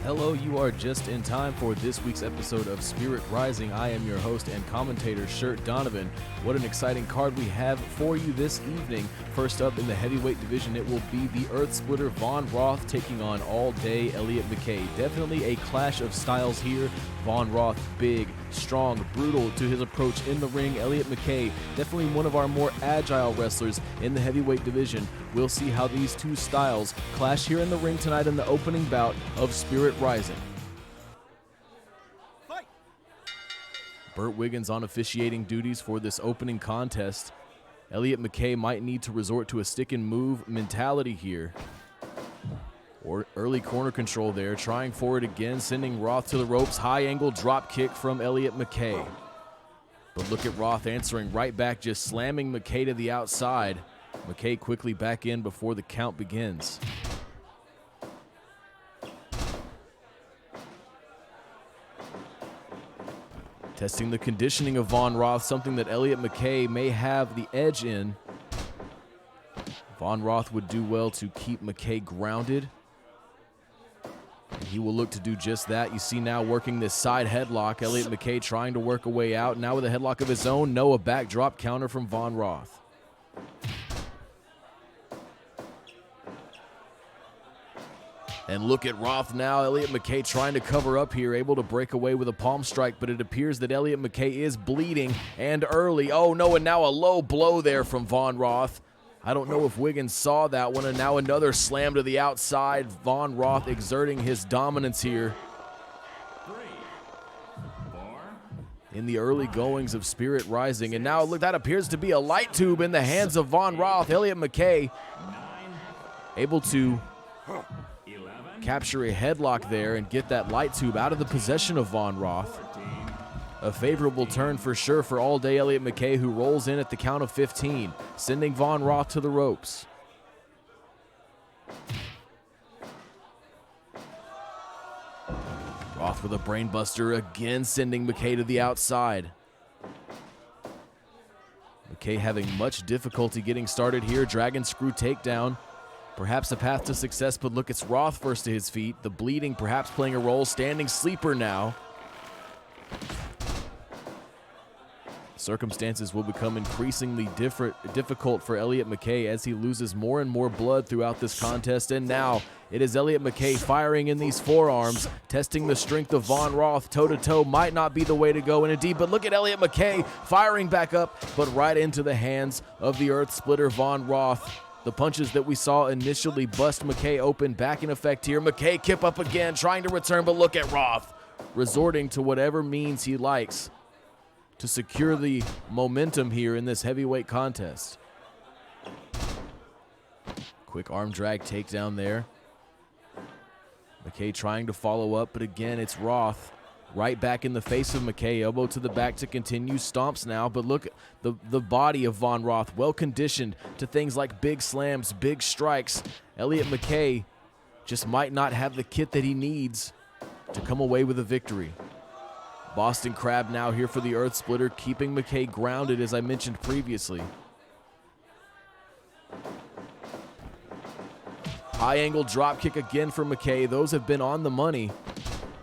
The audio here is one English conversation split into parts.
Hello, you are just in time for this week's episode of Spirit Rising. I am your host and commentator, Shirt Donovan. What an exciting card we have for you this evening. First up in the heavyweight division, it will be the Earth Splitter Von Roth taking on All Day Elliott McKay. Definitely a clash of styles here. Von Roth, big, strong, brutal to his approach in the ring. Elliott McKay, definitely one of our more agile wrestlers in the heavyweight division. We'll see how these two styles clash here in the ring tonight in the opening bout of Spirit Rising. Fight. Burt Wiggins on officiating duties for this opening contest. Elliott McKay might need to resort to a stick and move mentality here. Or early corner control there, trying for it again, sending Roth to the ropes. High angle drop kick from Elliott McKay. But look at Roth answering right back, just slamming McKay to the outside. McKay quickly back in before the count begins. Testing the conditioning of Von Roth, something that Elliott McKay may have the edge in. Von Roth would do well to keep McKay grounded. And he will look to do just that. You see now working this side headlock. Elliott McKay trying to work a way out. Now with a headlock of his own. No, a backdrop counter from Von Roth. And look at Roth now. Elliott McKay trying to cover up here, able to break away with a palm strike, but it appears that Elliott McKay is bleeding and early. Oh no, and now a low blow there from Von Roth. I don't know if Wiggins saw that one, and now another slam to the outside. Von Roth exerting his dominance here. In the early goings of Spirit Rising, and now look, that appears to be a light tube in the hands of Von Roth. Elliott McKay able to capture a headlock there and get that light tube out of the possession of Von Roth. A favorable turn for sure for All Day Elliott McKay, who rolls in at the count of 15, sending Von Roth to the ropes. Roth with a brainbuster, again sending McKay to the outside. McKay having much difficulty getting started here. Dragon screw takedown. Perhaps a path to success, but look, it's Roth first to his feet. The bleeding perhaps playing a role. Standing sleeper now. Circumstances will become increasingly difficult for Elliott McKay as he loses more and more blood throughout this contest. And now it is Elliott McKay firing in these forearms, testing the strength of Von Roth. Toe-to-toe might not be the way to go, and indeed, but look at Elliott McKay firing back up, but right into the hands of the Earth Splitter Von Roth. The punches that we saw initially bust McKay open back in effect here. McKay kip up again, trying to return, but look at Roth resorting to whatever means he likes to secure the momentum here in this heavyweight contest. Quick arm drag takedown there. McKay trying to follow up, but again, it's Roth right back in the face of McKay. Elbow to the back to continue. Stomps now, but look, the body of Von Roth, well conditioned to things like big slams, big strikes. Elliott McKay just might not have the kit that he needs to come away with a victory. Boston Crab now here for the Earth Splitter, keeping McKay grounded, as I mentioned previously. High angle drop kick again for McKay. Those have been on the money.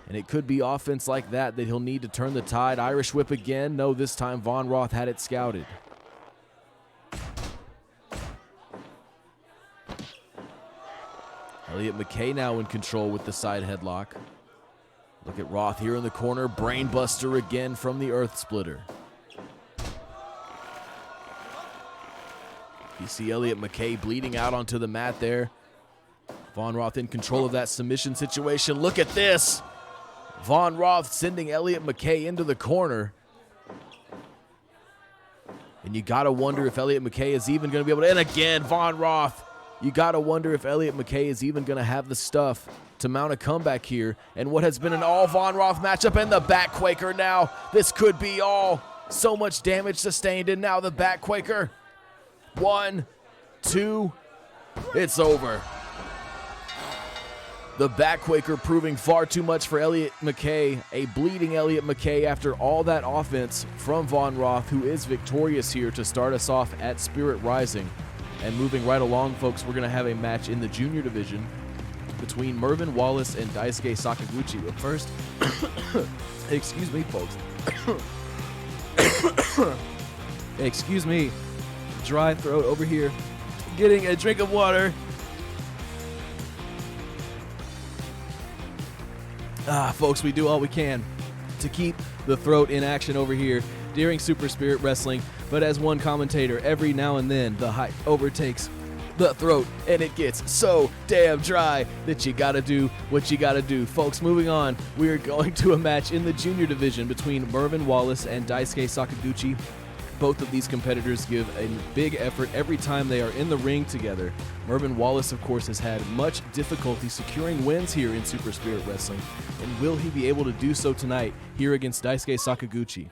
And it could be offense like that he'll need to turn the tide. Irish whip again. No, this time Von Roth had it scouted. Elliott McKay now in control with the side headlock. Look at Roth here in the corner. Brainbuster again from the Earth Splitter. You see Elliott McKay bleeding out onto the mat there. Von Roth in control of that submission situation. Look at this. Von Roth sending Elliott McKay into the corner. And you got to wonder if Elliott McKay is even going to be able to... And again, Von Roth. You got to wonder if Elliott McKay is even going to have the stuff to mount a comeback here. And what has been an all Von Roth matchup, and the backquaker now. This could be all. So much damage sustained, and now the backquaker. 1, 2, it's over. The backquaker proving far too much for Elliott McKay. A bleeding Elliott McKay after all that offense from Von Roth, who is victorious here to start us off at Spirit Rising. And moving right along, folks, we're going to have a match in the junior division. between Mervyn Wallace and Daisuke Sakaguchi. But first, excuse me, folks. Excuse me. Dry throat over here. Getting a drink of water. Folks, we do all we can to keep the throat in action over here during Super Spirit Wrestling. But as one commentator, every now and then the hype overtakes the throat and it gets so damn dry that you gotta do what you gotta do. Folks, moving on, we are going to a match in the junior division between Mervyn Wallace and Daisuke Sakaguchi. Both of these competitors give a big effort every time they are in the ring together. Mervyn Wallace, of course, has had much difficulty securing wins here in Super Spirit Wrestling. And will he be able to do so tonight here against Daisuke Sakaguchi?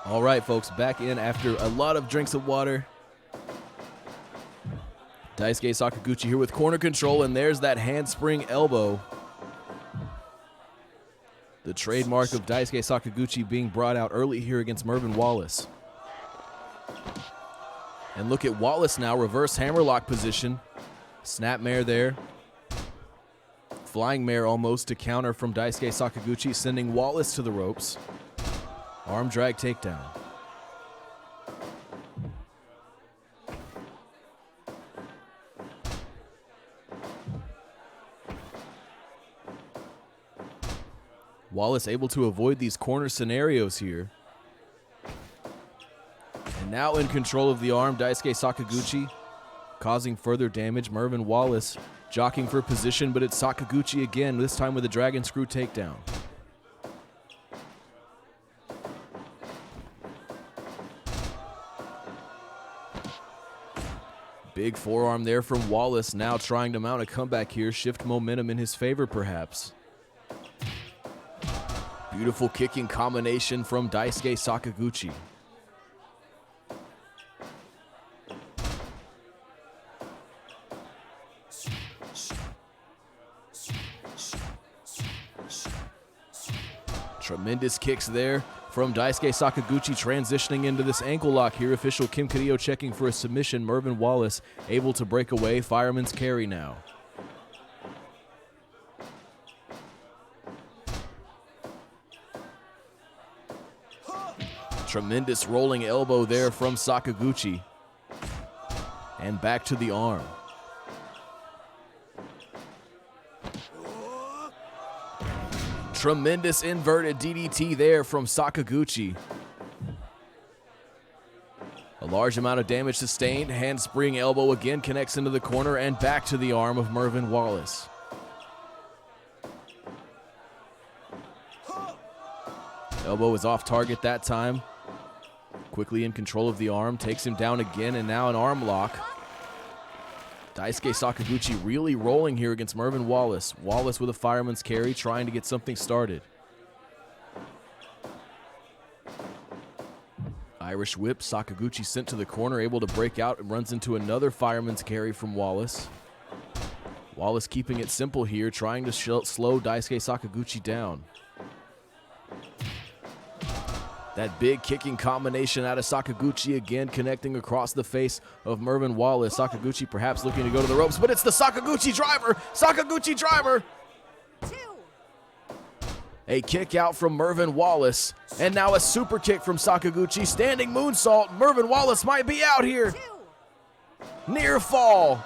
All right, folks, back in after a lot of drinks of water. Daisuke Sakaguchi here with corner control, and there's that handspring elbow. The trademark of Daisuke Sakaguchi being brought out early here against Mervyn Wallace. And look at Wallace now, reverse hammerlock position. Snapmare there. Flying mare almost to counter from Daisuke Sakaguchi, sending Wallace to the ropes. Arm drag takedown. Wallace able to avoid these corner scenarios here. And now in control of the arm, Daisuke Sakaguchi causing further damage. Mervyn Wallace jockeying for position, but it's Sakaguchi again, this time with a dragon screw takedown. Big forearm there from Wallace, now trying to mount a comeback here, shift momentum in his favor perhaps. Beautiful kicking combination from Daisuke Sakaguchi. Tremendous kicks there from Daisuke Sakaguchi, transitioning into this ankle lock here. Official Kim Carrillo checking for a submission. Mervyn Wallace able to break away. Fireman's carry now. Tremendous rolling elbow there from Sakaguchi. And back to the arm. Tremendous inverted DDT there from Sakaguchi. A large amount of damage sustained. Handspring elbow again connects into the corner and back to the arm of Mervyn Wallace. Elbow is off target that time. Quickly in control of the arm, takes him down again, and now an arm lock. Daisuke Sakaguchi really rolling here against Mervyn Wallace. Wallace with a fireman's carry, trying to get something started. Irish whip, Sakaguchi sent to the corner, able to break out and runs into another fireman's carry from Wallace. Wallace keeping it simple here, trying to slow Daisuke Sakaguchi down. That big kicking combination out of Sakaguchi again, connecting across the face of Mervyn Wallace. Sakaguchi perhaps looking to go to the ropes, but it's the Sakaguchi driver! Sakaguchi driver! A kick out from Mervyn Wallace, and now a super kick from Sakaguchi. Standing moonsault. Mervyn Wallace might be out here. Near fall.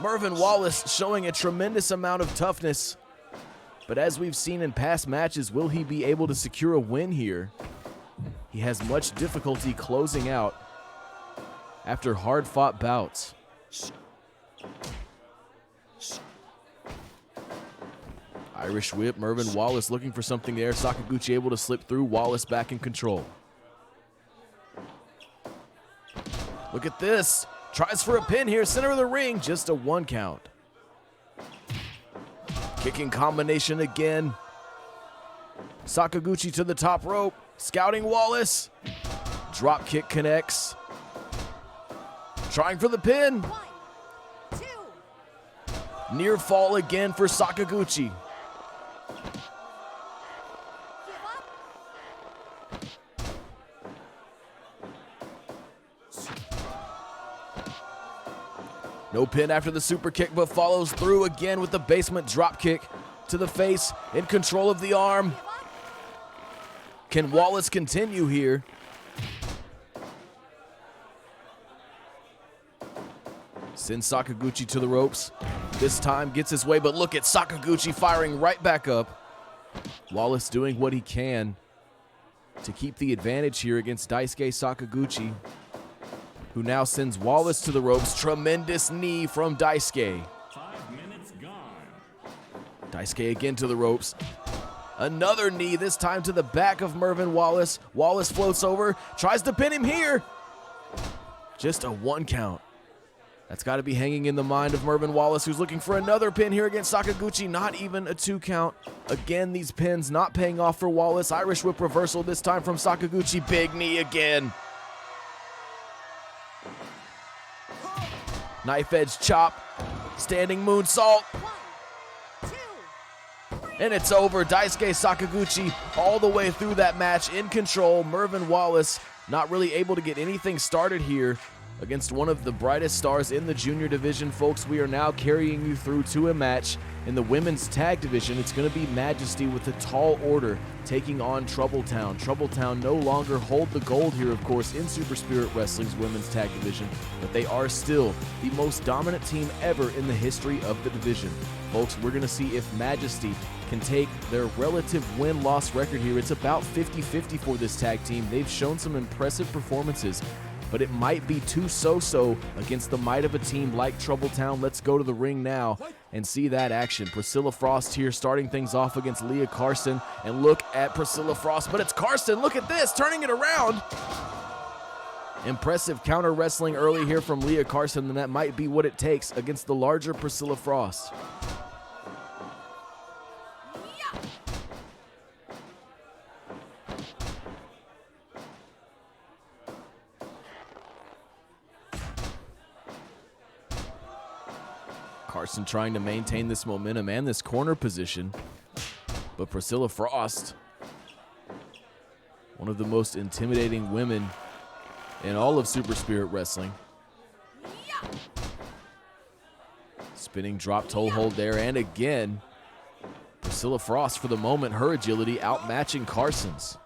Mervyn Wallace showing a tremendous amount of toughness. But as we've seen in past matches, will he be able to secure a win here? He has much difficulty closing out after hard-fought bouts. Irish whip, Mervyn Wallace looking for something there. Sakaguchi able to slip through, Wallace back in control. Look at this. Tries for a pin here, center of the ring, just a 1 count. Kicking combination again. Sakaguchi to the top rope. Scouting Wallace. Drop kick connects. Trying for the pin. 1, 2. Near fall again for Sakaguchi. Give up. No pin after the super kick, but follows through again with the basement drop kick to the face, in control of the arm. Give up. Can Wallace continue here? Sends Sakaguchi to the ropes. This time gets his way, but look at Sakaguchi firing right back up. Wallace doing what he can to keep the advantage here against Daisuke Sakaguchi, who now sends Wallace to the ropes. Tremendous knee from Daisuke. 5 minutes gone. Daisuke again to the ropes. Another knee, this time to the back of Mervyn Wallace. Wallace floats over, tries to pin him here. Just a 1 count. That's got to be hanging in the mind of Mervyn Wallace, who's looking for another pin here against Sakaguchi. Not even a 2 count. Again, these pins not paying off for Wallace. Irish whip reversal this time from Sakaguchi. Big knee again. Knife edge chop. Standing moonsault. 1, 2. And it's over. Daisuke Sakaguchi all the way through that match in control. Mervyn Wallace not really able to get anything started here against one of the brightest stars in the junior division. Folks, we are now carrying you through to a match in the women's tag division. It's going to be Majesty with the Tall Order taking on Troubletown. Troubletown no longer hold the gold here, of course, in Super Spirit Wrestling's women's tag division, but they are still the most dominant team ever in the history of the division. Folks, we're going to see if Majesty can take their relative win-loss record here. It's about 50-50 for this tag team. They've shown some impressive performances, but it might be too so-so against the might of a team like Troubletown. Let's go to the ring now and see that action. Priscilla Frost here starting things off against Leah Carson, and look at Priscilla Frost, but it's Carson, look at this, turning it around. Impressive counter wrestling early here from Leah Carson, and that might be what it takes against the larger Priscilla Frost. Carson trying to maintain this momentum and this corner position, but Priscilla Frost, one of the most intimidating women in all of Super Spirit Wrestling. Spinning drop toe hold there, and again, Priscilla Frost, for the moment, her agility outmatching Carson's.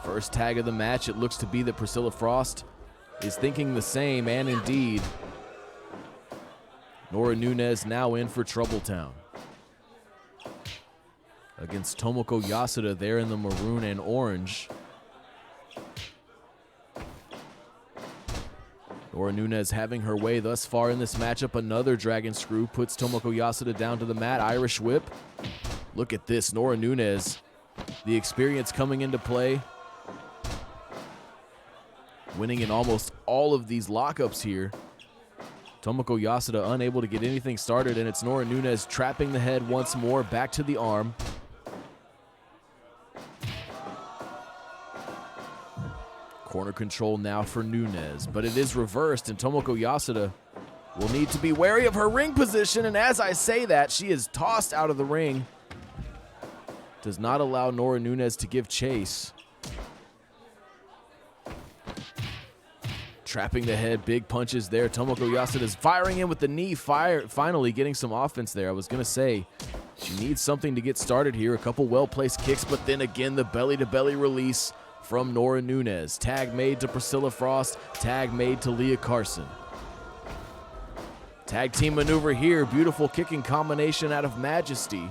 First tag of the match, it looks to be that Priscilla Frost is thinking the same, and indeed, Nora Nunez now in for Troubletown against Tomoko Yasuda there in the maroon and orange. Nora Nunez having her way thus far in this matchup. Another dragon screw puts Tomoko Yasuda down to the mat. Irish whip. Look at this, Nora Nunez, the experience coming into play, winning in almost all of these lockups here. Tomoko Yasuda unable to get anything started, and it's Nora Nunez trapping the head once more, back to the arm. Corner control now for Nunez, but it is reversed, and Tomoko Yasuda will need to be wary of her ring position, and as I say that, she is tossed out of the ring. Does not allow Nora Nunez to give chase. Trapping the head, big punches there. Tomoko Yasuda is firing in with the knee, finally getting some offense there. I was going to say, she needs something to get started here. A couple well-placed kicks, but then again, the belly-to-belly release from Nora Nunez. Tag made to Priscilla Frost, tag made to Leah Carson. Tag team maneuver here. Beautiful kicking combination out of Majesty.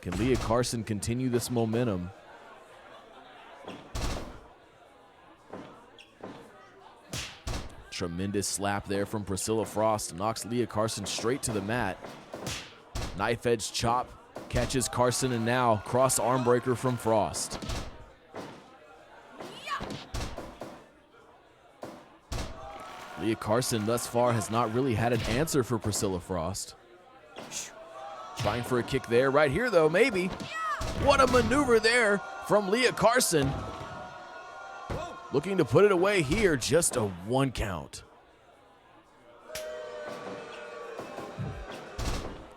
Can Leah Carson continue this momentum? Tremendous slap there from Priscilla Frost. Knocks Leah Carson straight to the mat. Knife edge chop. Catches Carson, and now cross arm breaker from Frost. Leah Carson thus far has not really had an answer for Priscilla Frost. Trying for a kick there. Right here, though, maybe. What a maneuver there from Leah Carson. Looking to put it away here. Just a 1 count.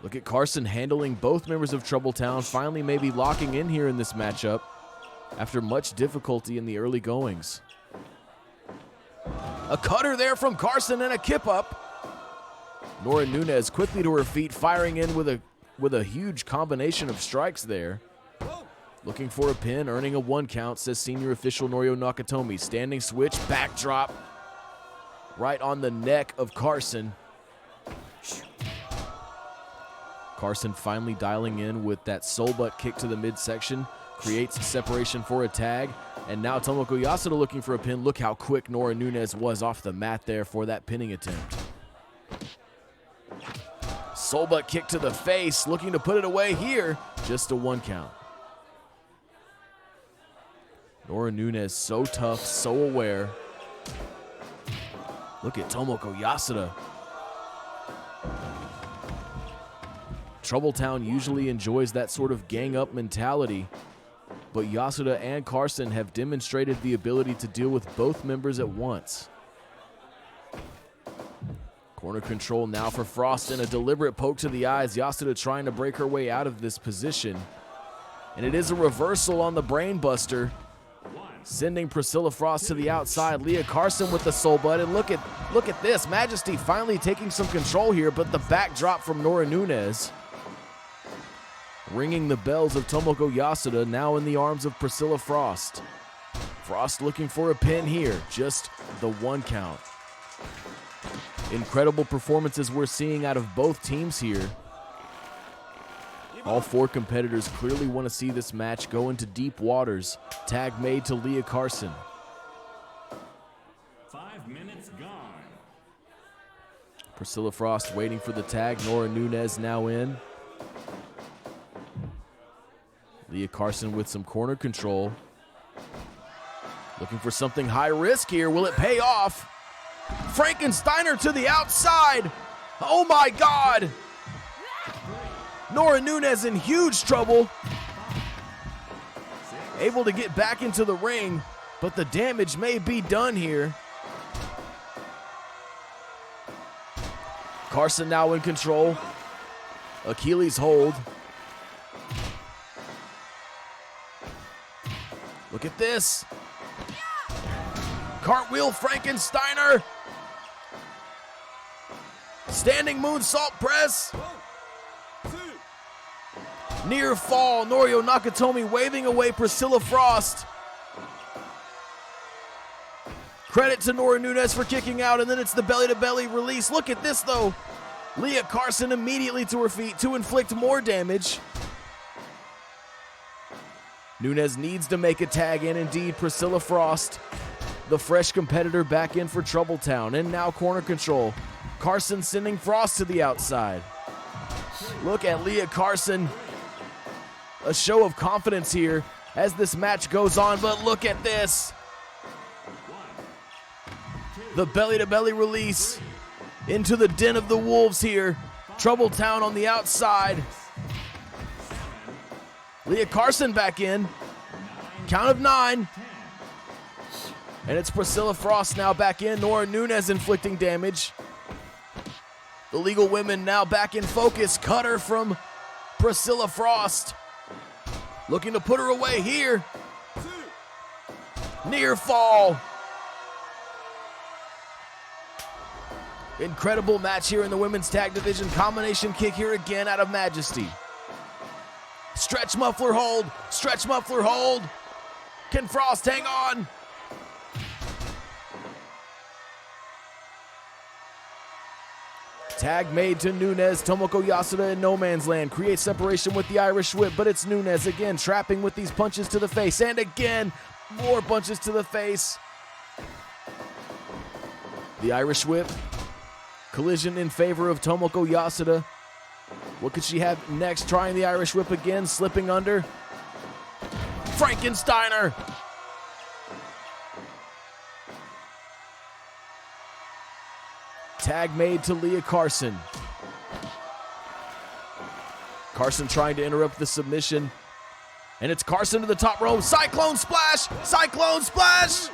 Look at Carson handling both members of Troubletown, finally maybe locking in here in this matchup after much difficulty in the early goings. A cutter there from Carson and a kip up. Nora Nunez quickly to her feet, firing in with a huge combination of strikes there. Looking for a pin, earning a 1 count, says senior official Norio Nakatomi. Standing switch, backdrop, right on the neck of Carson. Carson finally dialing in with that soul butt kick to the midsection, creates separation for a tag, and now Tomoko Yasuda looking for a pin. Look how quick Nora Nunez was off the mat there for that pinning attempt. Soul butt kick to the face, looking to put it away here. Just a 1 count. Nora Nunez so tough, so aware. Look at Tomoko Yasuda. Troubletown usually enjoys that sort of gang-up mentality, but Yasuda and Carson have demonstrated the ability to deal with both members at once. Corner control now for Frost and a deliberate poke to the eyes. Yasuda trying to break her way out of this position. And it is a reversal on the brainbuster, sending Priscilla Frost to the outside. Leah Carson with the soul butt, and look at this. Majesty finally taking some control here, but the backdrop from Nora Nunez. Ringing the bells of Tomoko Yasuda, now in the arms of Priscilla Frost. Frost looking for a pin here, just the 1 count. Incredible performances we're seeing out of both teams here. All 4 competitors clearly want to see this match go into deep waters. Tag made to Leah Carson. 5 minutes gone. Priscilla Frost waiting for the tag. Nora Nunez now in. Leah Carson with some corner control. Looking for something high risk here. Will it pay off? Frankensteiner to the outside. Oh my God. Nora Nunez in huge trouble. Able to get back into the ring, but the damage may be done here. Carson now in control. Achilles hold. Look at this. Cartwheel Frankensteiner. Standing moonsault press. Near fall, Norio Nakatomi waving away Priscilla Frost. Credit to Nora Nunez for kicking out, and then it's the belly-to-belly release. Look at this, though. Leah Carson immediately to her feet to inflict more damage. Nunez needs to make a tag in, indeed. Priscilla Frost, the fresh competitor, back in for Troubletown, and now corner control. Carson sending Frost to the outside. Look at Leah Carson. A show of confidence here as this match goes on, but look at this. The belly-to-belly release into the den of the wolves here. Troubletown on the outside. Leah Carson back in. Count of 9. And it's Priscilla Frost now back in. Nora Nunez inflicting damage. The Legal Women now back in focus. Cutter from Priscilla Frost. Looking to put her away here. Near fall. Incredible match here in the women's tag division. Combination kick here again out of Majesty. Stretch muffler hold. Stretch muffler hold. Can Frost hang on? Tag made to Nunez. Tomoko Yasuda in no man's land. Creates separation with the Irish whip, but it's Nunez again trapping with these punches to the face. And again, more punches to the face. The Irish whip. Collision in favor of Tomoko Yasuda. What could she have next? Trying the Irish whip again, slipping under. Frankensteiner. Tag made to Leah Carson. Carson trying to interrupt the submission. And it's Carson to the top rope. Cyclone splash! Cyclone splash!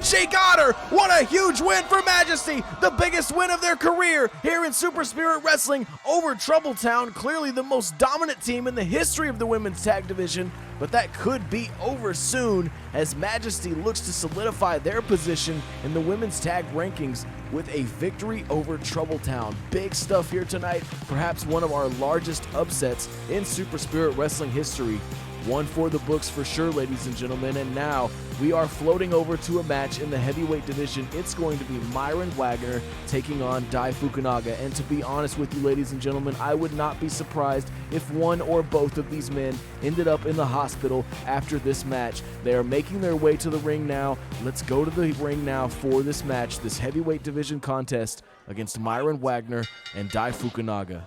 She got her! What a huge win for Majesty! The biggest win of their career here in Super Spirit Wrestling over Troubletown. Clearly the most dominant team in the history of the women's tag division. But that could be over soon as Majesty looks to solidify their position in the women's tag rankings with a victory over Troubletown. Big stuff here tonight. Perhaps one of our largest upsets in Super Spirit Wrestling history. One for the books for sure, ladies and gentlemen. And now we are floating over to a match in the heavyweight division. It's going to be Myron Wagner taking on Dai Fukunaga. And to be honest with you, ladies and gentlemen, I would not be surprised if one or both of these men ended up in the hospital after this match. They are making their way to the ring now. Let's go to the ring now for this match, this heavyweight division contest against Myron Wagner and Dai Fukunaga.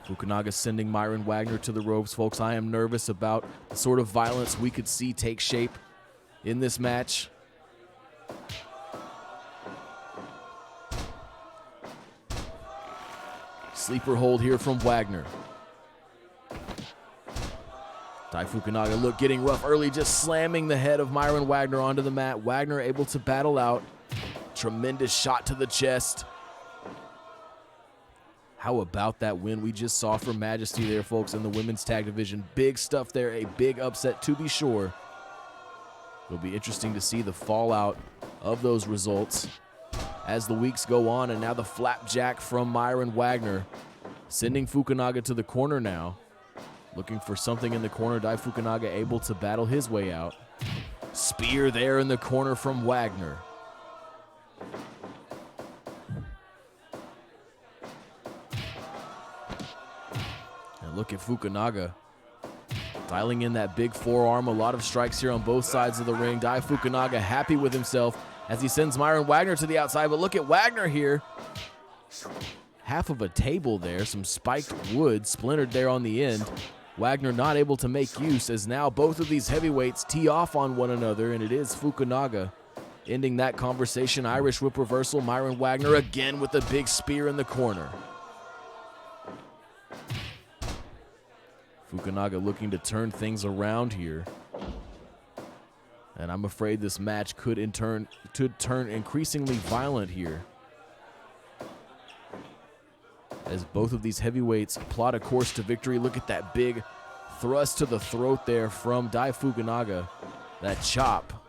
Fukunaga sending Myron Wagner to the ropes. Folks, I am nervous about the sort of violence we could see take shape in this match. Sleeper hold here from Wagner. Dai Fukunaga, look, getting rough early, just slamming the head of Myron Wagner onto the mat. Wagner able to battle out. Tremendous shot to the chest. How about that win we just saw from Majesty there, folks, in the women's tag division? Big stuff there, a big upset to be sure. It'll be interesting to see the fallout of those results as the weeks go on. And now the flapjack from Myron Wagner, sending Fukunaga to the corner now. Looking for something in the corner. Dai Fukunaga able to battle his way out. Spear there in the corner from Wagner. Look at Fukunaga dialing in that big forearm. A lot of strikes here on both sides of the ring. Dai Fukunaga happy with himself as he sends Myron Wagner to the outside. But look at Wagner here. Half of a table there. Some spiked wood splintered there on the end. Wagner not able to make use as now both of these heavyweights tee off on one another. And it is Fukunaga ending that conversation. Irish whip reversal. Myron Wagner again with a big spear in the corner. Fukunaga looking to turn things around here. And I'm afraid this match could turn increasingly violent here, as both of these heavyweights plot a course to victory. Look at that big thrust to the throat there from Dai Fukunaga. That chop.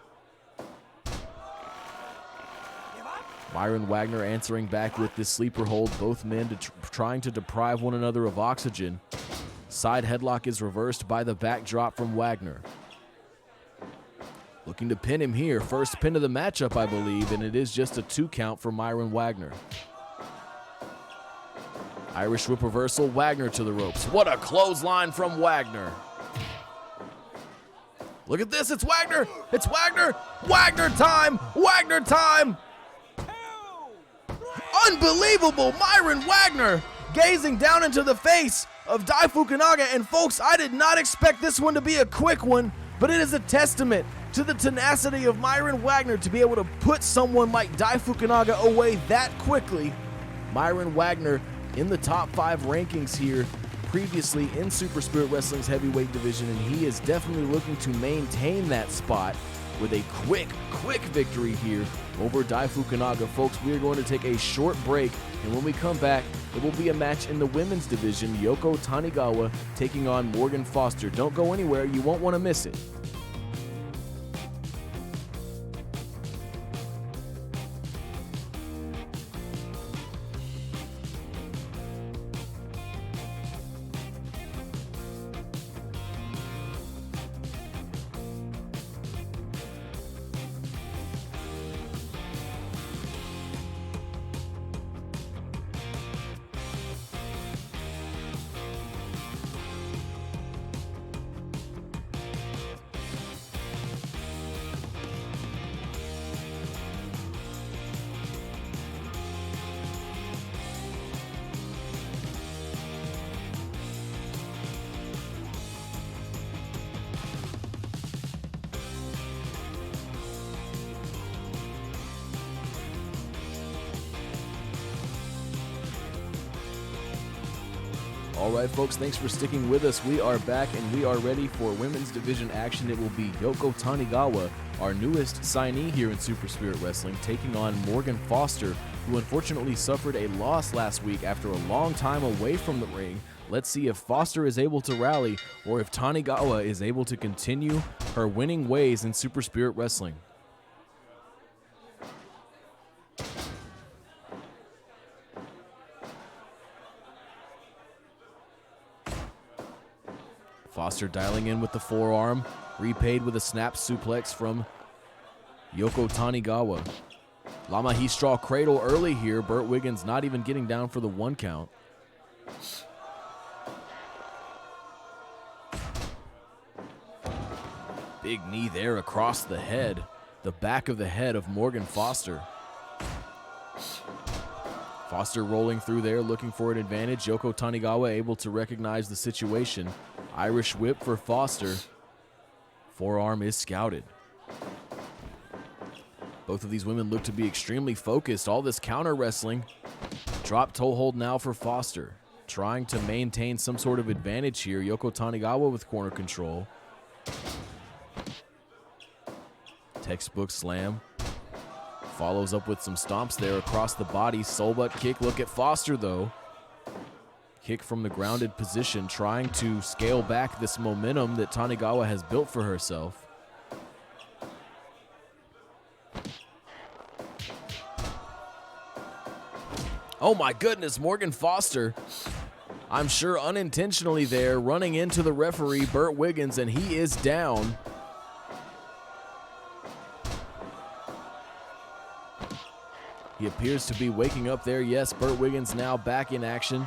Myron Wagner answering back with this sleeper hold. Both men trying to deprive one another of oxygen. Side headlock is reversed by the backdrop from Wagner. Looking to pin him here. First pin of the matchup, I believe, and it is just a 2 count for Myron Wagner. Irish whip reversal, Wagner to the ropes. What a clothesline from Wagner. Look at this, it's Wagner! It's Wagner! Wagner time! Wagner time! Unbelievable! Myron Wagner gazing down into the face of Dai Fukunaga. And folks, I did not expect this one to be a quick one, but it is a testament to the tenacity of Myron Wagner to be able to put someone like Dai Fukunaga away that quickly. Myron Wagner in the top 5 rankings here previously in Super Spirit Wrestling's heavyweight division, and he is definitely looking to maintain that spot with a quick victory here over Dai Fukunaga. Folks, we are going to take a short break, and when we come back, it will be a match in the women's division. Yoko Tanigawa taking on Morgan Foster. Don't go anywhere, you won't want to miss it. All right, folks, thanks for sticking with us. We are back, and we are ready for women's division action. It will be Yoko Tanigawa, our newest signee here in Super Spirit Wrestling, taking on Morgan Foster, who unfortunately suffered a loss last week after a long time away from the ring. Let's see if Foster is able to rally or if Tanigawa is able to continue her winning ways in Super Spirit Wrestling. Foster dialing in with the forearm, repaid with a snap suplex from Yoko Tanigawa. Lamahi straw cradle early here. Burt Wiggins not even getting down for the 1 count. Big knee there across the head, the back of the head of Morgan Foster. Foster rolling through there, looking for an advantage. Yoko Tanigawa able to recognize the situation. Irish whip for Foster. Forearm is scouted. Both of these women look to be extremely focused. All this counter wrestling. Drop toe hold now for Foster. Trying to maintain some sort of advantage here. Yoko Tanigawa with corner control. Textbook slam. Follows up with some stomps there across the body. Soul butt kick. Look at Foster though. Kick from the grounded position, trying to scale back this momentum that Tanigawa has built for herself. Oh my goodness, Morgan Foster, I'm sure unintentionally there, running into the referee, Burt Wiggins, and he is down. He appears to be waking up there. Yes, Burt Wiggins now back in action.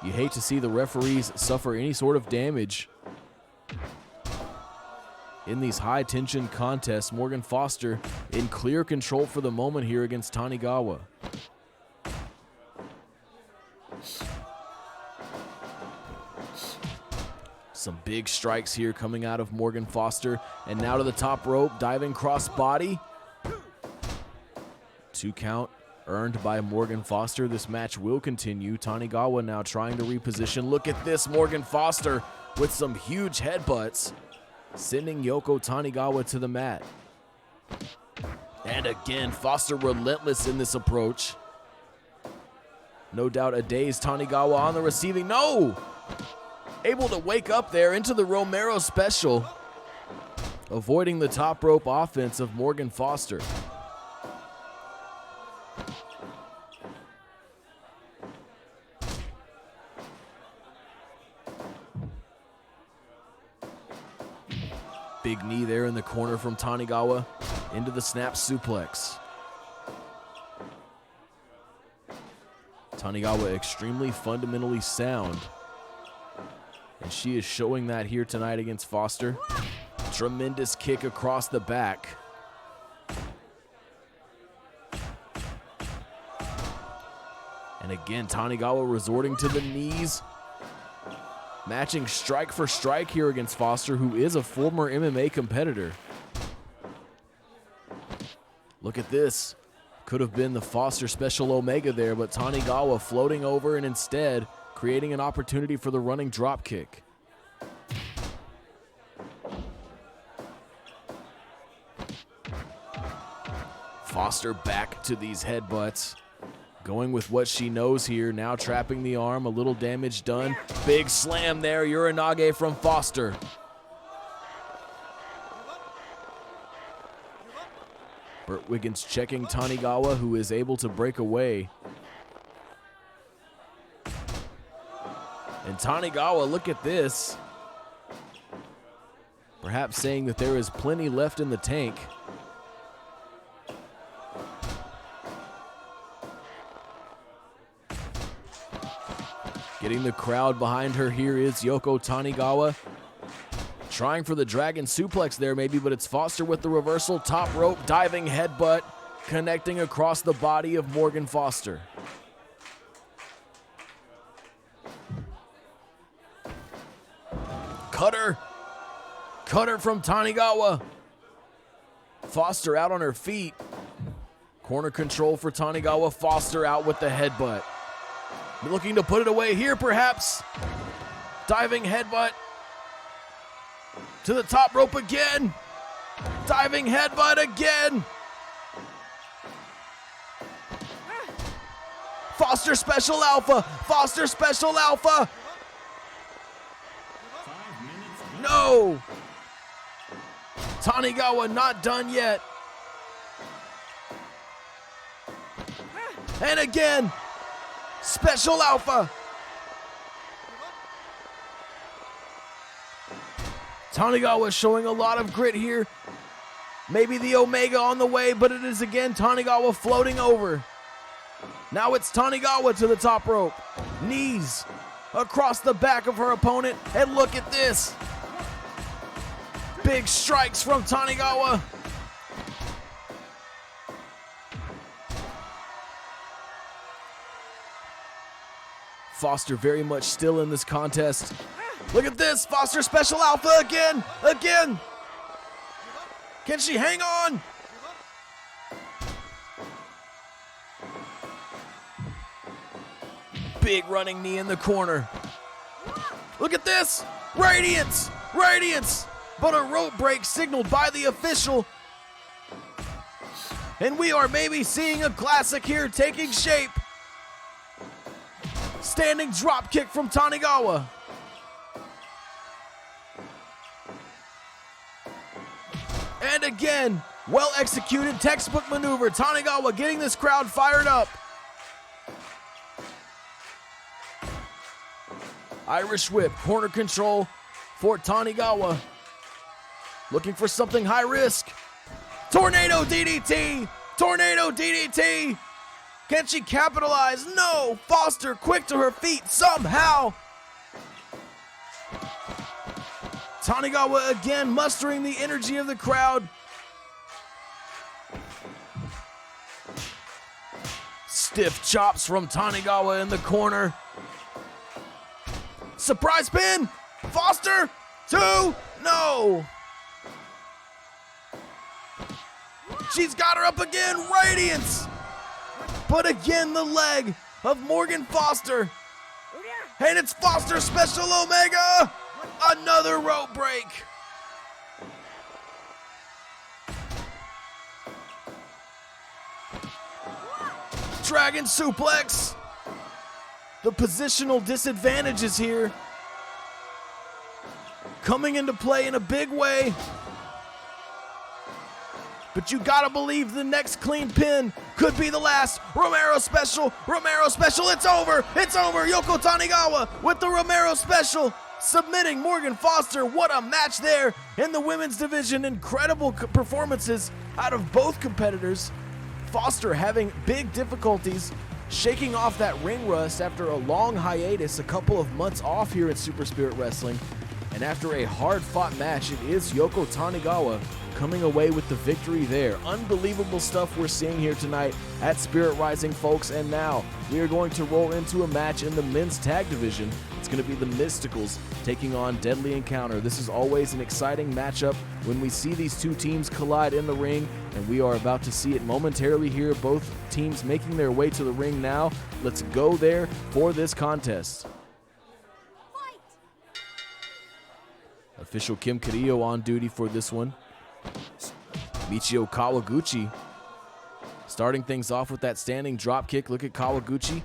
You hate to see the referees suffer any sort of damage in these high-tension contests. Morgan Foster in clear control for the moment here against Tanigawa. Some big strikes here coming out of Morgan Foster. And now to the top rope, diving cross body. 2 count earned by Morgan Foster. This match will continue. Tanigawa now trying to reposition. Look at this, Morgan Foster with some huge headbutts, sending Yoko Tanigawa to the mat. And again, Foster relentless in this approach. No doubt a dazed Tanigawa on the receiving. No! Able to wake up there into the Romero special, avoiding the top rope offense of Morgan Foster. Big knee there in the corner from Tanigawa into the snap suplex. Tanigawa extremely fundamentally sound, and she is showing that here tonight against Foster. Tremendous kick across the back. And again, Tanigawa resorting to the knees. Matching strike for strike here against Foster, who is a former MMA competitor. Look at this. Could have been the Foster Special Omega there, but Tanigawa floating over and instead creating an opportunity for the running drop kick. Foster back to these headbutts. Going with what she knows here, now trapping the arm, a little damage done. Big slam there, Uranage from Foster. Burt Wiggins checking Tanigawa, who is able to break away. And Tanigawa, look at this. Perhaps saying that there is plenty left in the tank. Getting the crowd behind her here is Yoko Tanigawa. Trying for the dragon suplex there maybe, but it's Foster with the reversal. Top rope, diving headbutt, connecting across the body of Morgan Foster. Cutter. Cutter from Tanigawa. Foster out on her feet. Corner control for Tanigawa. Foster out with the headbutt. Looking to put it away here, perhaps. Diving headbutt. To the top rope again. Diving headbutt again. Foster Special Alpha. Foster Special Alpha. 5 minutes gone. No. Tanigawa not done yet. And again. Special Alpha. Tanigawa showing a lot of grit here. Maybe the Omega on the way, but it is again Tanigawa floating over. Now it's Tanigawa to the top rope. Knees across the back of her opponent. And look at this. Big strikes from Tanigawa. Foster very much still in this contest. Look at this. Foster Special Alpha again. Again. Can she hang on? Big running knee in the corner. Look at this. Radiance. Radiance. But a rope break signaled by the official. And we are maybe seeing a classic here taking shape. Standing drop kick from Tanigawa. And again, well executed textbook maneuver. Tanigawa getting this crowd fired up. Irish whip, corner control for Tanigawa. Looking for something high risk. Tornado DDT. Tornado DDT. Can she capitalize? No. Foster quick to her feet somehow. Tanigawa again mustering the energy of the crowd. Stiff chops from Tanigawa in the corner. Surprise pin. Foster. 2. No. She's got her up again. Radiance. But again, the leg of Morgan Foster. And it's Foster Special Omega. Another rope break. Dragon suplex. The positional disadvantages here coming into play in a big way. But you gotta believe the next clean pin could be the last. Romero Special, it's over, Yoko Tanigawa with the Romero Special, submitting Morgan Foster. What a match there in the women's division. Incredible performances out of both competitors. Foster having big difficulties shaking off that ring rust after a long hiatus, a couple of months off here at Super Spirit Wrestling. And after a hard-fought match, it is Yoko Tanigawa coming away with the victory there. Unbelievable stuff we're seeing here tonight at Spirit Rising, folks. And now we are going to roll into a match in the men's tag division. It's going to be the Mysticals taking on Deadly Encounter. This is always an exciting matchup when we see these two teams collide in the ring, and we are about to see it momentarily here. Both teams making their way to the ring now. Let's go there for this contest. Official Kim Carrillo on duty for this one. Michio Kawaguchi starting things off with that standing drop kick. Look at Kawaguchi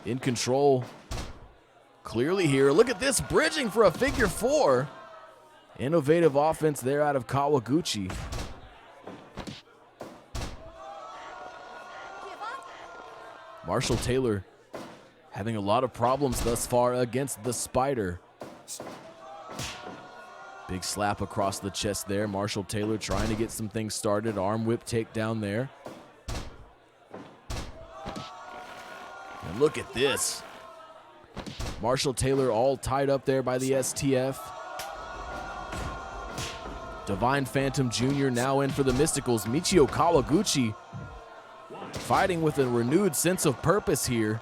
in control clearly here. Look at this, bridging for a figure 4. Innovative offense there out of Kawaguchi. Marshall Taylor having a lot of problems thus far against the Spider. Big slap across the chest there. Marshall Taylor trying to get some things started. Arm whip takedown there. And look at this. Marshall Taylor all tied up there by the STF. Divine Phantom Jr. now in for the Mysticals. Michio Kawaguchi fighting with a renewed sense of purpose here.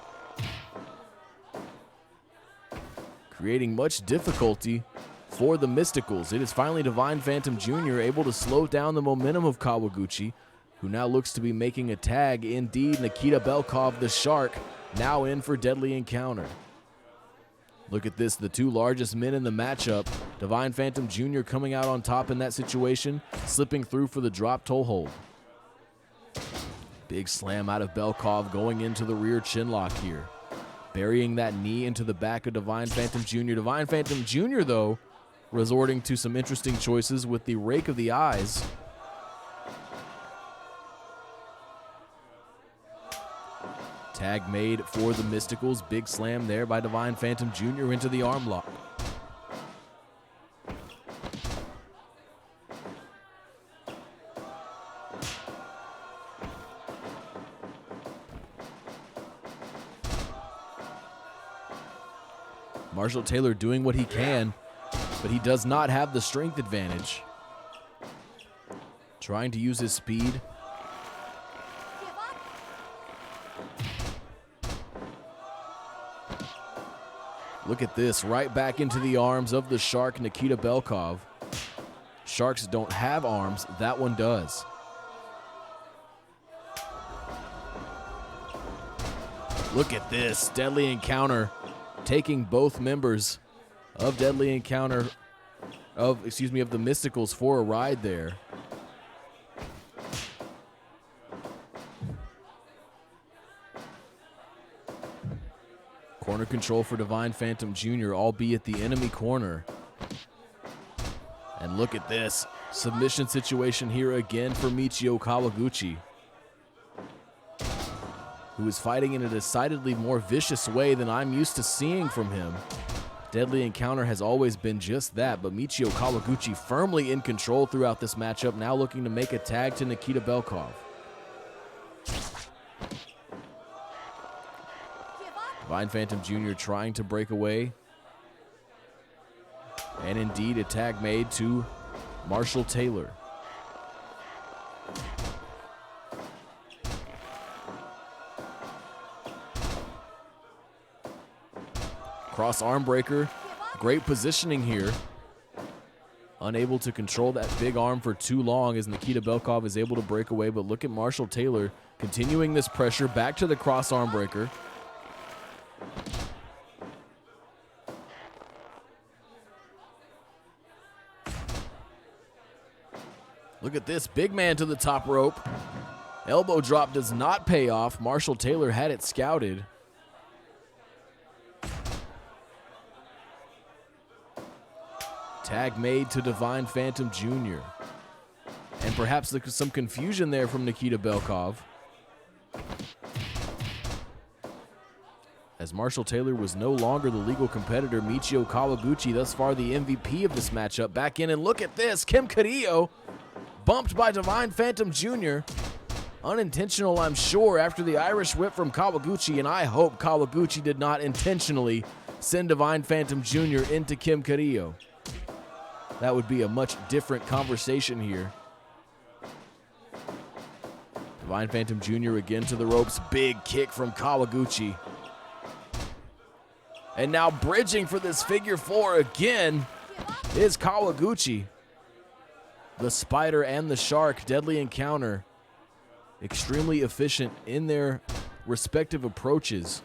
Creating much difficulty for the Mysticals. It is finally Divine Phantom Jr. able to slow down the momentum of Kawaguchi, who now looks to be making a tag. Indeed, Nikita Belkov, the Shark, now in for Deadly Encounter. Look at this, the two largest men in the matchup. Divine Phantom Jr. coming out on top in that situation, slipping through for the drop toe hold. Big slam out of Belkov going into the rear chin lock here. Burying that knee into the back of Divine Phantom Jr. Divine Phantom Jr., though, resorting to some interesting choices with the rake of the eyes. Tag made for the Mysticals. Big slam there by Divine Phantom Jr. into the arm lock. Marshall Taylor doing what he can, but he does not have the strength advantage. Trying to use his speed. Look at this, right back into the arms of the Shark, Nikita Belkov. Sharks don't have arms, that one does. Look at this, Deadly Encounter taking both members of Deadly Encounter, of the Mysticals for a ride there. Corner control for Divine Phantom Jr., albeit the enemy corner. And look at this, submission situation here again for Michio Kawaguchi, who is fighting in a decidedly more vicious way than I'm used to seeing from him. Deadly Encounter has always been just that, but Michio Kawaguchi firmly in control throughout this matchup, now looking to make a tag to Nikita Belkov. Divine Phantom Jr. trying to break away. And indeed, a tag made to Marshall Taylor. Cross arm breaker. Great positioning here. Unable to control that big arm for too long as Nikita Belkov is able to break away. But look at Marshall Taylor continuing this pressure back to the cross arm breaker. Look at this, big man to the top rope. Elbow drop does not pay off. Marshall Taylor had it scouted. Tag made to Divine Phantom Jr. And perhaps some confusion there from Nikita Belkov, as Marshall Taylor was no longer the legal competitor. Michio Kawaguchi, thus far the MVP of this matchup, back in, and look at this, Kim Carrillo bumped by Divine Phantom Jr. Unintentional, I'm sure, after the Irish whip from Kawaguchi, and I hope Kawaguchi did not intentionally send Divine Phantom Jr. into Kim Carrillo. That would be a much different conversation here. Divine Phantom Jr. again to the ropes. Big kick from Kawaguchi. And now bridging for this figure four again is Kawaguchi. The Spider and the Shark, Deadly Encounter, extremely efficient in their respective approaches.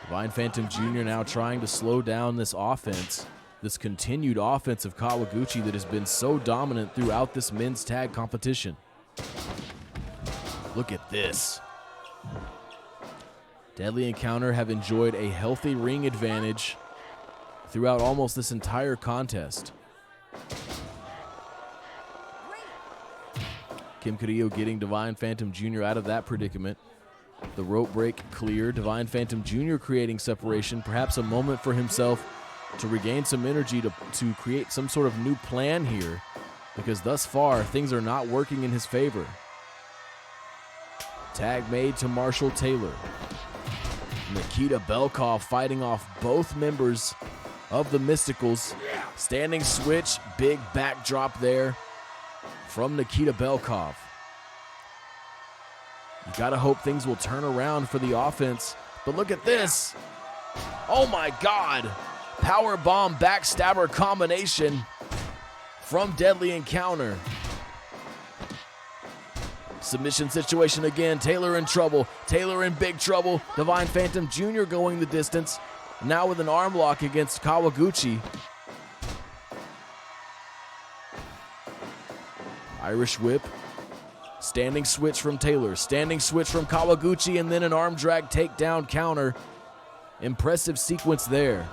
Divine Phantom Jr. now trying to slow down this offense, this continued offense of Kawaguchi that has been so dominant throughout this men's tag competition. Look at this. Deadly Encounter have enjoyed a healthy ring advantage throughout almost this entire contest. Kim Carrillo getting Divine Phantom Jr. out of that predicament. The rope break clear. Divine Phantom Jr. creating separation. Perhaps a moment for himself to regain some energy to create some sort of new plan here, because thus far things are not working in his favor. Tag made to Marshall Taylor. Nikita Belkov fighting off both members of the Mysticals. Standing switch, big backdrop there from Nikita Belkov. You gotta hope things will turn around for the offense, but look at this. Oh my God. Power bomb backstabber combination from Deadly Encounter. Submission situation again. Taylor in trouble. Taylor in big trouble. Divine Phantom Jr. going the distance. Now with an arm lock against Kawaguchi. Irish whip. Standing switch from Taylor. Standing switch from Kawaguchi, and then an arm drag takedown counter. Impressive sequence there.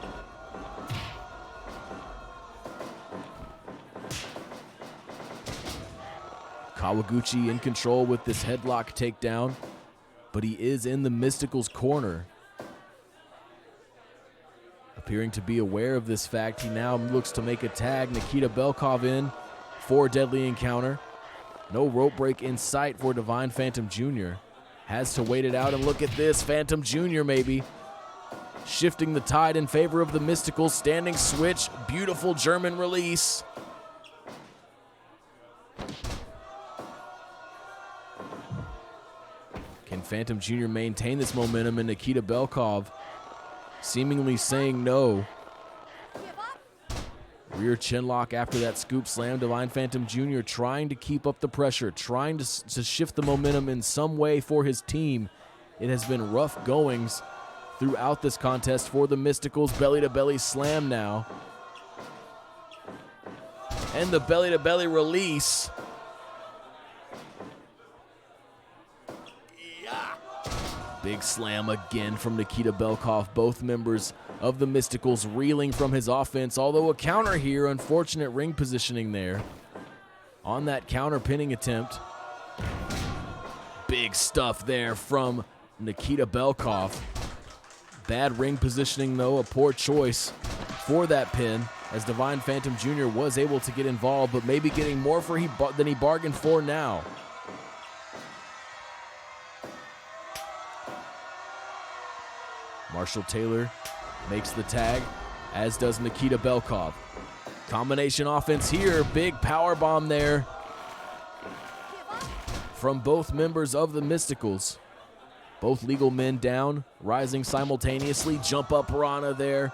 Kawaguchi in control with this headlock takedown, but he is in the Mystical's corner. Appearing to be aware of this fact, he now looks to make a tag Nikita Belkov in for deadly encounter. No rope break in sight for Divine Phantom Jr. Has to wait it out, and look at this, Phantom Jr. maybe shifting the tide in favor of the Mystical. Standing switch, beautiful German release. Can Phantom Jr. maintain this momentum, and Nikita Belkov seemingly saying no. Give up. Rear chin lock after that scoop slam. Divine Phantom Jr. trying to keep up the pressure, trying to shift the momentum in some way for his team. It has been rough goings throughout this contest for the Mysticals. Belly-to-belly slam now. And the belly-to-belly release. Big slam again from Nikita Belkov. Both members of the Mysticals reeling from his offense, although a counter here. Unfortunate ring positioning there on that counter pinning attempt. Big stuff there from Nikita Belkov. Bad ring positioning though, a poor choice for that pin, as Divine Phantom Jr. was able to get involved, but maybe getting more than he bargained for now. Marshall Taylor makes the tag, as does Nikita Belkov. Combination offense here, big power bomb there from both members of the Mysticals. Both legal men down, rising simultaneously. Jump up Rana there.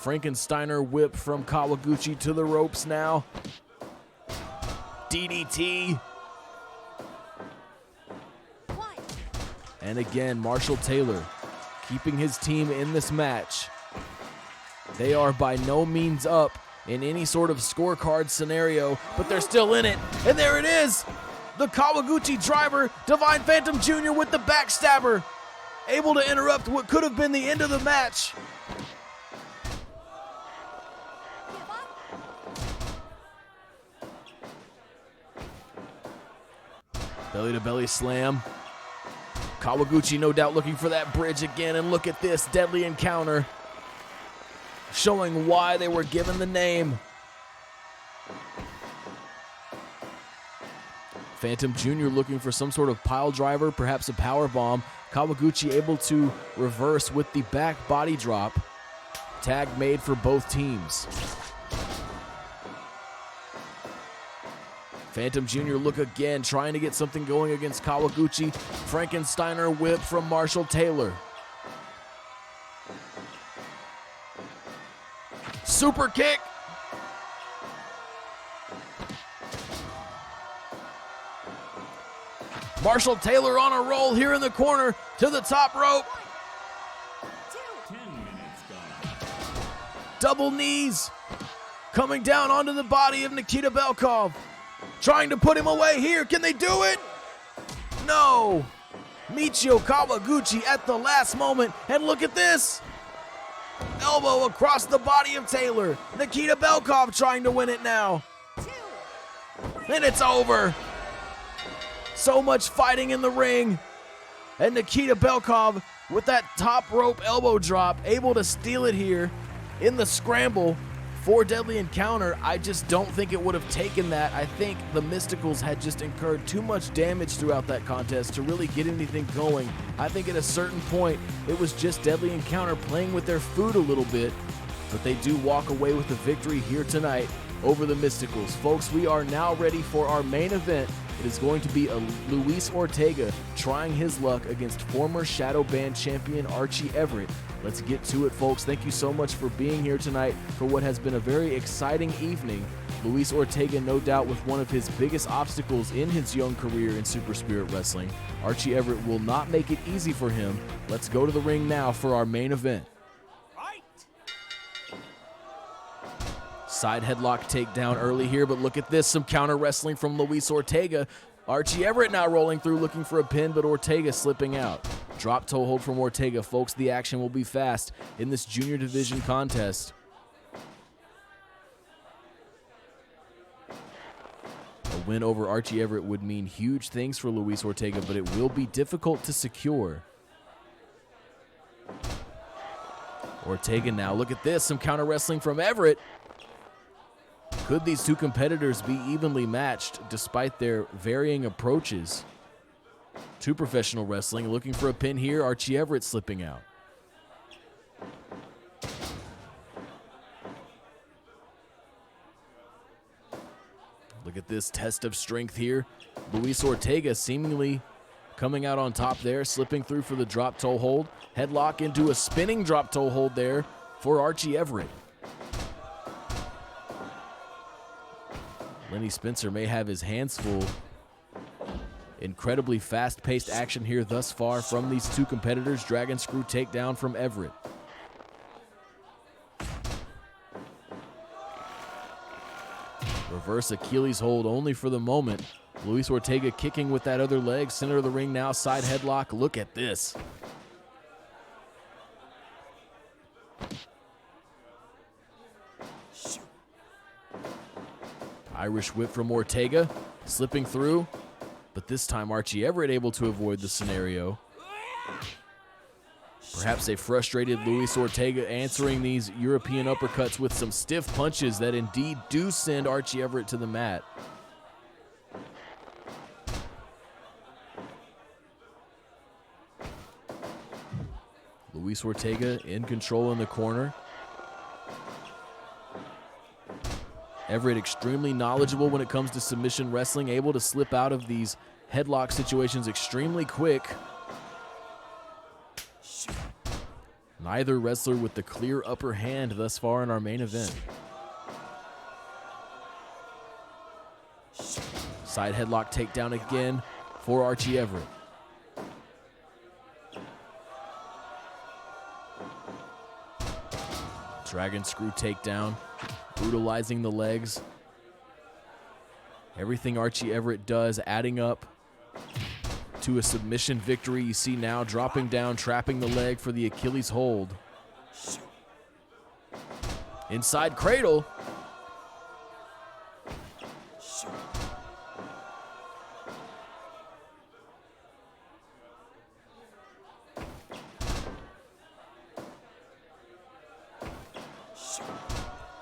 Frankensteiner whip from Kawaguchi to the ropes now. DDT. And again, Marshall Taylor keeping his team in this match. They are by no means up in any sort of scorecard scenario, but they're still in it. And there it is. The Kawaguchi driver, Divine Phantom Jr. with the backstabber, able to interrupt what could have been the end of the match. Belly-to-belly slam. Kawaguchi no doubt looking for that bridge again, and look at this deadly encounter, showing why they were given the name. Phantom Jr. looking for some sort of pile driver, perhaps a power bomb. Kawaguchi able to reverse with the back body drop. Tag made for both teams. Phantom Jr. look again, trying to get something going against Kawaguchi. Frankensteiner whip from Marshall Taylor. Super kick. Marshall Taylor on a roll here in the corner to the top rope. 10 minutes gone. Double knees coming down onto the body of Nikita Belkov. Trying to put him away here. Can they do it? No. Michio Kawaguchi at the last moment. And look at this. Elbow across the body of Taylor. Nikita Belkov trying to win it now. And it's over. So much fighting in the ring. And Nikita Belkov with that top rope elbow drop, able to steal it here in the scramble for deadly encounter. I just don't think it would have taken that. I think the Mysticals had just incurred too much damage throughout that contest to really get anything going. I think at a certain point, it was just deadly encounter playing with their food a little bit, but they do walk away with the victory here tonight over the Mysticals. Folks, we are now ready for our main event. It is going to be a Luis Ortega trying his luck against former Shadow Band champion Archie Everett. Let's get to it, folks. Thank you so much for being here tonight for what has been a very exciting evening. Luis Ortega, no doubt, with one of his biggest obstacles in his young career in Super Spirit Wrestling. Archie Everett will not make it easy for him. Let's go to the ring now for our main event. Side headlock takedown early here, but look at this, some counter wrestling from Luis Ortega. Archie Everett now rolling through looking for a pin, but Ortega slipping out. Drop toe hold from Ortega. Folks, the action will be fast in this junior division contest. A win over Archie Everett would mean huge things for Luis Ortega, but it will be difficult to secure. Ortega now, look at this, some counter wrestling from Everett. Could these two competitors be evenly matched despite their varying approaches to professional wrestling? Looking for a pin here, Archie Everett slipping out. Look at this test of strength here. Luis Ortega seemingly coming out on top there, slipping through for the drop toe hold. Headlock into a spinning drop toe hold there for Archie Everett. Lenny Spencer may have his hands full. Incredibly fast-paced action here thus far from these two competitors. Dragon screw takedown from Everett. Reverse Achilles hold only for the moment. Luis Ortega kicking with that other leg. Center of the ring now, side headlock. Look at this. Irish whip from Ortega, slipping through, but this time Archie Everett able to avoid the scenario. Perhaps a frustrated Luis Ortega answering these European uppercuts with some stiff punches that indeed do send Archie Everett to the mat. Luis Ortega in control in the corner. Everett extremely knowledgeable when it comes to submission wrestling, able to slip out of these headlock situations extremely quick. Neither wrestler with the clear upper hand thus far in our main event. Side headlock takedown again for Archie Everett. Dragon screw takedown. Brutalizing the legs. Everything Archie Everett does adding up to a submission victory. You see now dropping down, trapping the leg for the Achilles hold. Inside cradle.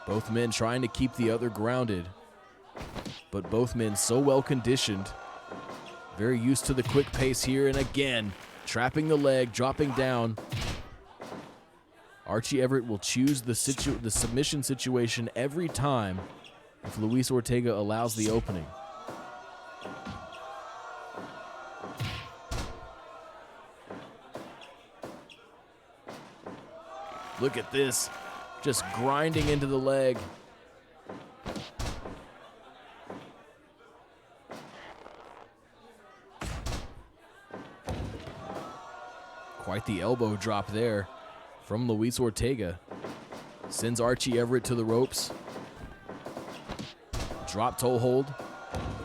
Both men trying to keep the other grounded, but both men so well conditioned, very used to the quick pace here, and again, trapping the leg, dropping down. Archie Everett will choose the submission situation every time if Luis Ortega allows the opening. Look at this. Just grinding into the leg. Quite the elbow drop there from Luis Ortega. Sends Archie Everett to the ropes. Drop toe hold.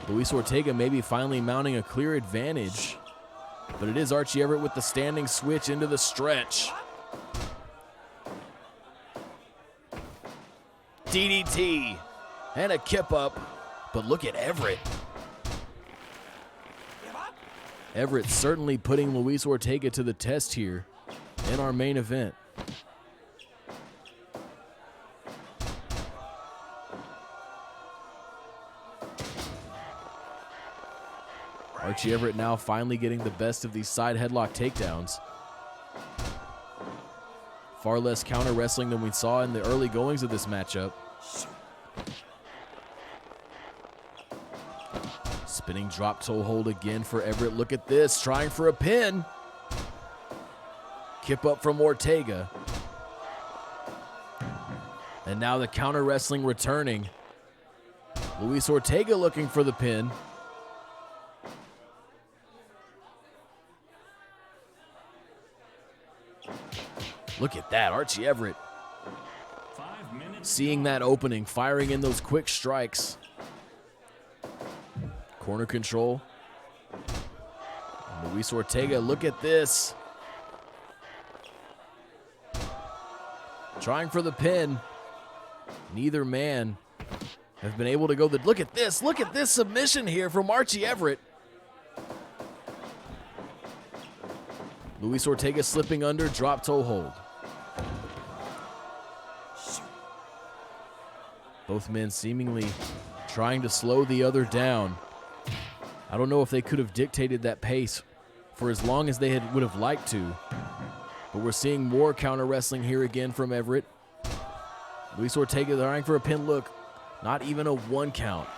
Luis Ortega maybe finally mounting a clear advantage. But it is Archie Everett with the standing switch into the stretch. DDT and a kip up, but look at Everett. Everett certainly putting Luis Ortega to the test here in our main event. Archie Everett now finally getting the best of these side headlock takedowns. Far less counter wrestling than we saw in the early goings of this matchup. Spinning drop toe hold again for Everett. Look at this, trying for a pin. Kip up from Ortega. And now the counter wrestling returning. Luis Ortega looking for the pin. Look at that, Archie Everett 5 minutes. seeing that opening, firing in those quick strikes. Corner control. And Luis Ortega, look at this. Trying for the pin. Neither man have been able to go the. Look at this submission here from Archie Everett. Luis Ortega slipping under, drop toe hold. Both men seemingly trying to slow the other down. I don't know if they could have dictated that pace for as long as they would have liked to. But we're seeing more counter wrestling here again from Everett. Luis Ortega trying for a pin. Look, not even a 1 count.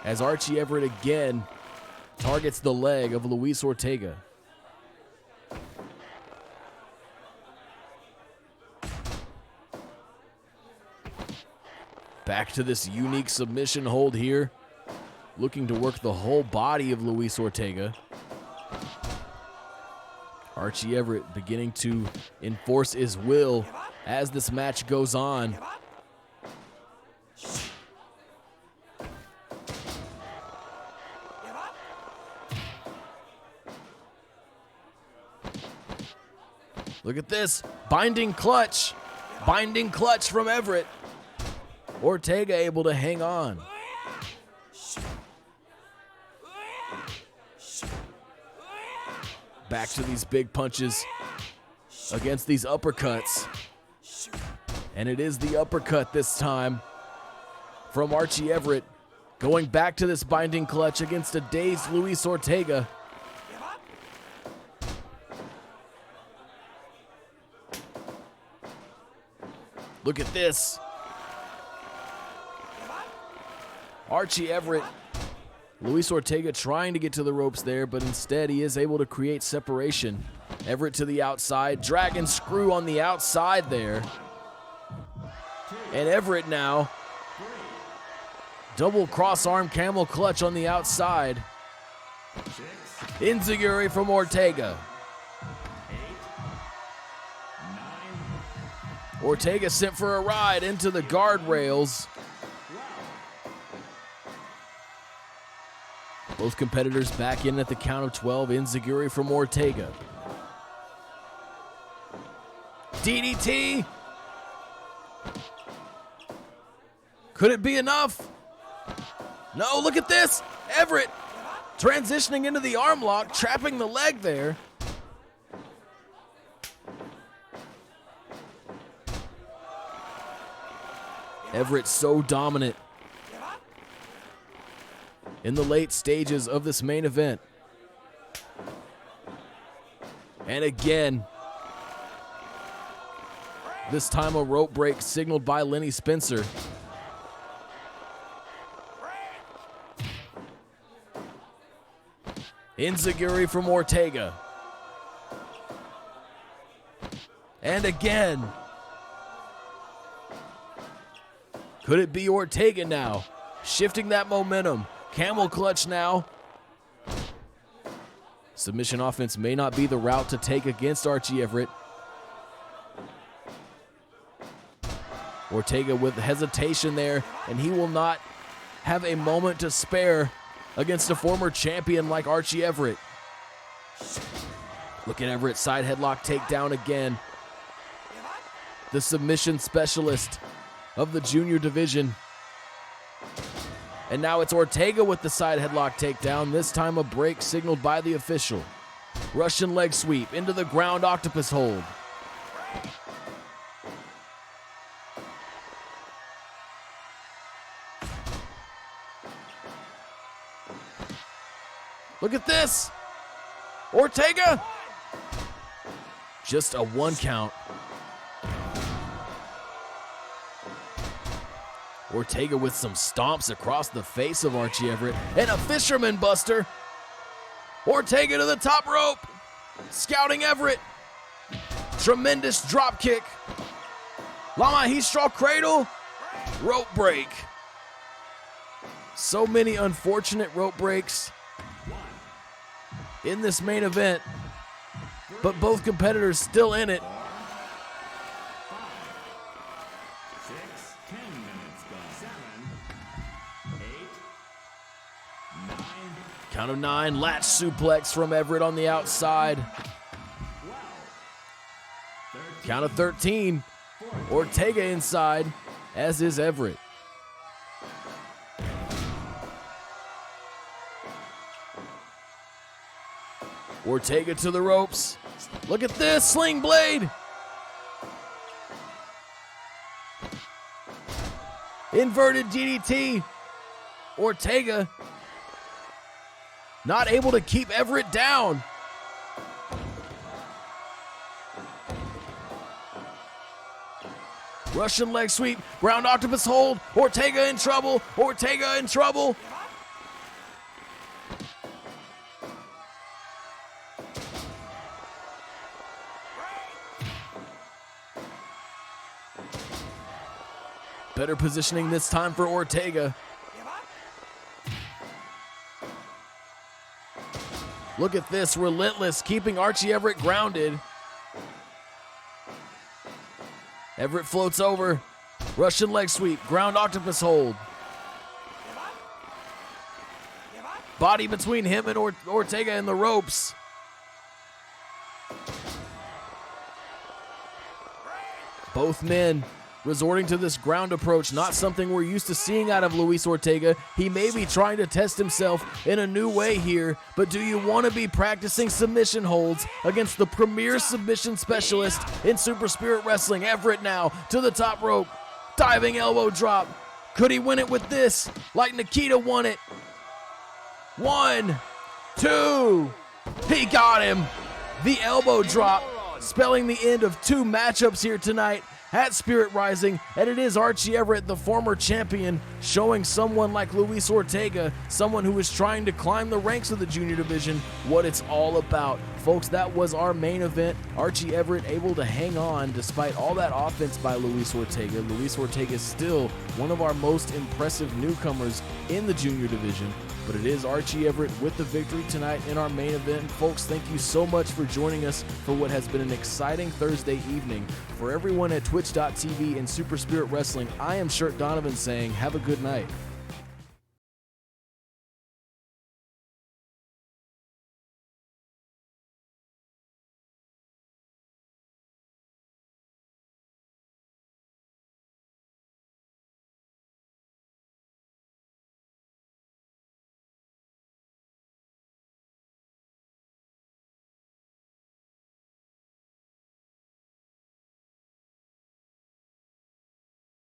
As Archie Everett again targets the leg of Luis Ortega. Back to this unique submission hold here. Looking to work the whole body of Luis Ortega. Archie Everett beginning to enforce his will as this match goes on. Look at this, binding clutch from Everett. Ortega able to hang on. Back to these big punches against these uppercuts. And it is the uppercut this time from Archie Everett. Going back to this binding clutch against a dazed Luis Ortega. Look at this. Archie Everett, Luis Ortega trying to get to the ropes there, but instead he is able to create separation. Everett to the outside, dragon screw on the outside there. And Everett now, double cross arm camel clutch on the outside. Enziguri from Ortega. Ortega sent for a ride into the guardrails. Both competitors back in at the count of 12. Enziguri from Ortega. DDT. Could it be enough? No, look at this. Everett transitioning into the arm lock, trapping the leg there. Everett so dominant in the late stages of this main event. And again, this time a rope break signaled by Lenny Spencer. Enziguri from Ortega. And again. Could it be Ortega now? Shifting that momentum. Camel clutch now. Submission offense may not be the route to take against Archie Everett. Ortega with hesitation there, and he will not have a moment to spare against a former champion like Archie Everett. Look at Everett, side headlock takedown again. The submission specialist of the junior division. And now it's Ortega with the side headlock takedown, this time a break signaled by the official. Russian leg sweep into the ground octopus hold. Look at this. Ortega. Just a 1 count. Ortega with some stomps across the face of Archie Everett. And a fisherman buster. Ortega to the top rope. Scouting Everett. Tremendous drop kick. La Magistral cradle. Rope break. So many unfortunate rope breaks in this main event, but both competitors still in it. 6, 10 minutes gone. 7, 8, 9, Count of 9, latch suplex from Everett on the outside. 12, 13, Count of 13, Ortega inside, as is Everett. Ortega to the ropes. Look at this, sling blade. Inverted DDT. Ortega not able to keep Everett down. Russian leg sweep, ground octopus hold. Ortega in trouble. Ortega in trouble. Better positioning this time for Ortega. Look at this, relentless, keeping Archie Everett grounded. Everett floats over. Russian leg sweep, ground octopus hold. Body between him and Ortega and the ropes. Both men resorting to this ground approach, not something we're used to seeing out of Luis Ortega. He may be trying to test himself in a new way here, but do you want to be practicing submission holds against the premier submission specialist in Super Spirit Wrestling? Everett now to the top rope, diving elbow drop. Could he win it with this like Nikita won it? 1, 2, he got him. The elbow drop, spelling the end of 2 matchups here tonight at Spirit Rising, and it is Archie Everett, the former champion, showing someone like Luis Ortega, someone who is trying to climb the ranks of the junior division, what it's all about. Folks, that was our main event. Archie Everett able to hang on despite all that offense by Luis Ortega. Luis Ortega is still one of our most impressive newcomers in the junior division, but it is Archie Everett with the victory tonight in our main event. Folks, thank you so much for joining us for what has been an exciting Thursday evening. For everyone at twitch.tv and Super Spirit Wrestling, I am Shirt Donovan saying have a good night.